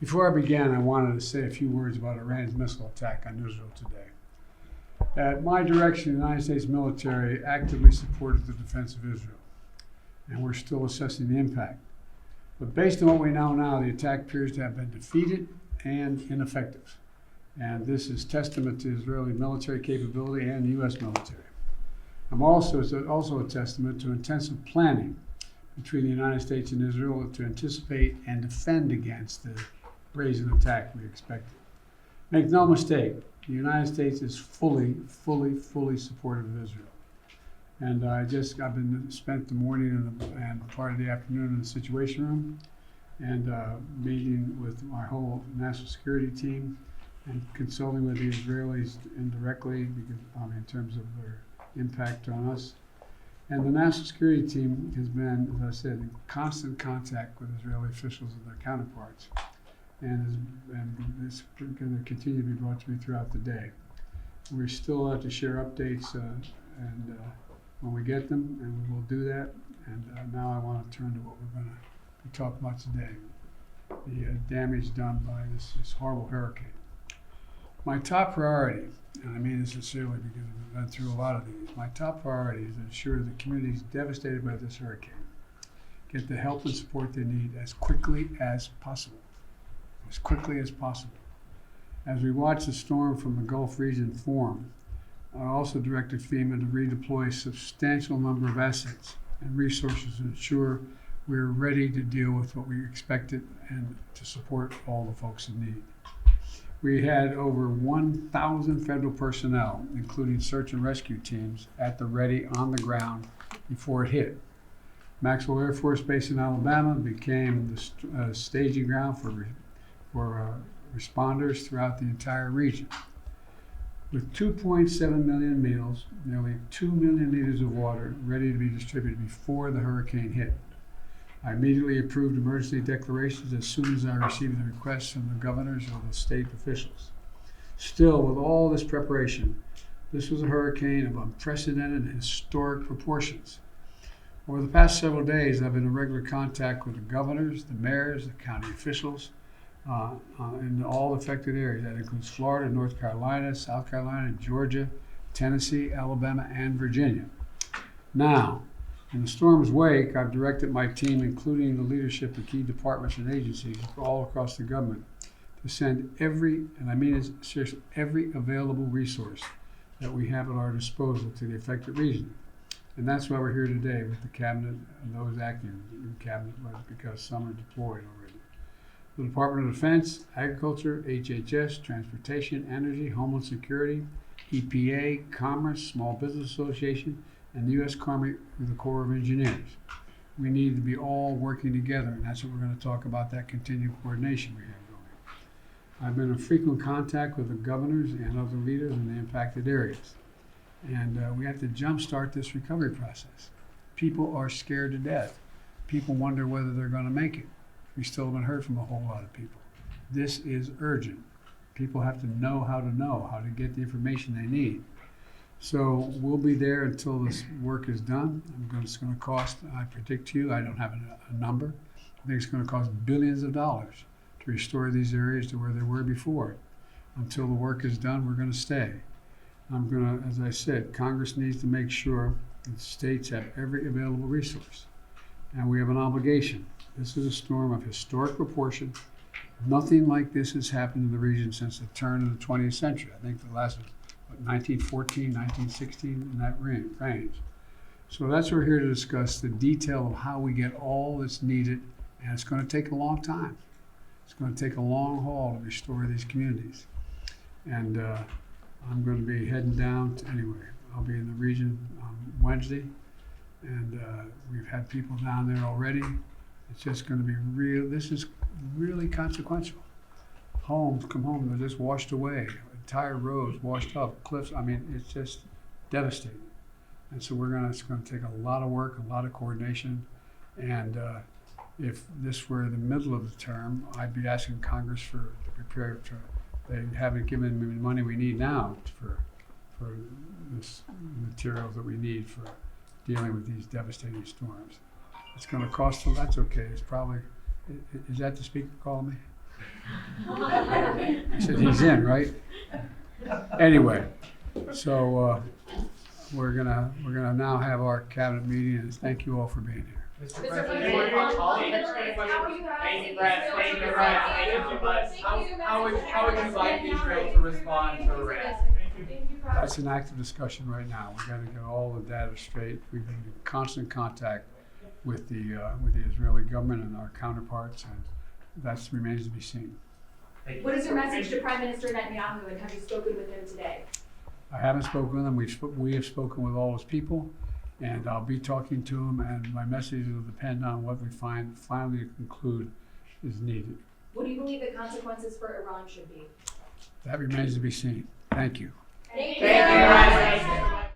Before I began, I wanted to say a few words about Iran's missile attack on Israel today. At my direction, the United States military actively supported the defense of Israel, and we're still assessing the impact. But based on what we know now, the attack appears to have been defeated and ineffective. And this is testament to Israeli military capability and the U.S. military. It's also a testament to intensive planning between the United States and Israel to anticipate and defend against the brazen attack we expected. Make no mistake, the United States is fully supportive of Israel. And I've spent the morning and part of the afternoon in the Situation Room and meeting with our whole national security team and consulting with the Israelis indirectly because, in terms of their impact on us. And the national security team has been, as I said, in constant contact with Israeli officials and their counterparts. And it's going to continue to be brought to me throughout the day. We're still out to share updates when we get them, and we will do that. And now I want to turn to what we're going to be talking about today, the damage done by this horrible hurricane. My top priority, and I mean this sincerely because we've been through a lot of these, my top priority is to ensure the communities devastated by this hurricane get the help and support they need as quickly as possible. As quickly as possible. As we watch the storm from the Gulf region form, I also directed FEMA to redeploy a substantial number of assets and resources to ensure we're ready to deal with what we expected and to support all the folks in need. We had over 1,000 federal personnel, including search and rescue teams, at the ready on the ground before it hit. Maxwell Air Force Base in Alabama became the staging ground for responders throughout the entire region. With 2.7 million meals, nearly 2 million liters of water ready to be distributed before the hurricane hit. I immediately approved emergency declarations as soon as I received the requests from the governors or the state officials. Still, with all this preparation, this was a hurricane of unprecedented and historic proportions. Over the past several days, I've been in regular contact with the governors, the mayors, the county officials, in all affected areas. That includes Florida, North Carolina, South Carolina, Georgia, Tennessee, Alabama, and Virginia. Now, in the storm's wake, I've directed my team, including the leadership of key departments and agencies all across the government, to send every available resource that we have at our disposal to the affected region. And that's why we're here today with the cabinet and those acting in cabinet, because some are deployed already. The Department of Defense, Agriculture, HHS, Transportation, Energy, Homeland Security, EPA, Commerce, Small Business Association, and the U.S. Army with the Corps of Engineers. We need to be all working together, and that's what we're going to talk about, that continued coordination we have going. I've been in frequent contact with the governors and other leaders in the impacted areas, and we have to jumpstart this recovery process. People are scared to death. People wonder whether they're going to make it. We still haven't heard from a whole lot of people. This is urgent. People have to know how to get the information they need. So we'll be there until this work is done. It's going to cost, I predict to you, I don't have a number. I think it's going to cost billions of dollars to restore these areas to where they were before. Until the work is done, we're going to stay. As I said, Congress needs to make sure that states have every available resource. And we have an obligation. This is a storm of historic proportion. Nothing like this has happened in the region since the turn of the 20th century. I think the last was 1914, 1916, in that range. So that's what we're here to discuss, the detail of how we get all that's needed, and it's going to take a long time. It's going to take a long haul to restore these communities. And I'm going to be heading down anyway. I'll be in the region on Wednesday, and we've had people down there already. It's just going to be real. This is really consequential. Homes come home, they're just washed away. Entire roads washed up, cliffs. I mean, it's just devastating. And so it's going to take a lot of work, a lot of coordination. And if this were the middle of the term, I'd be asking Congress to prepare. They haven't given me the money we need now for this materials that we need for dealing with these devastating storms. It's going to cost them. That's okay. It's probably, is that the speaker calling me? I said, he's in, right? Anyway, so we're gonna now have our cabinet meeting, and thank you all for being here. Mr. President, how would you like Israel to respond to Iran? That's an active discussion right now. We got to get all the data straight. We've been in constant contact with the Israeli government and our counterparts, and that remains to be seen. What is your message to Prime Minister Netanyahu, and have you spoken with him today? I haven't spoken with him. We have spoken with all his people, and I'll be talking to him, and my message will depend on what we finally conclude is needed. What do you believe the consequences for Iran should be? That remains to be seen. Thank you. Thank you.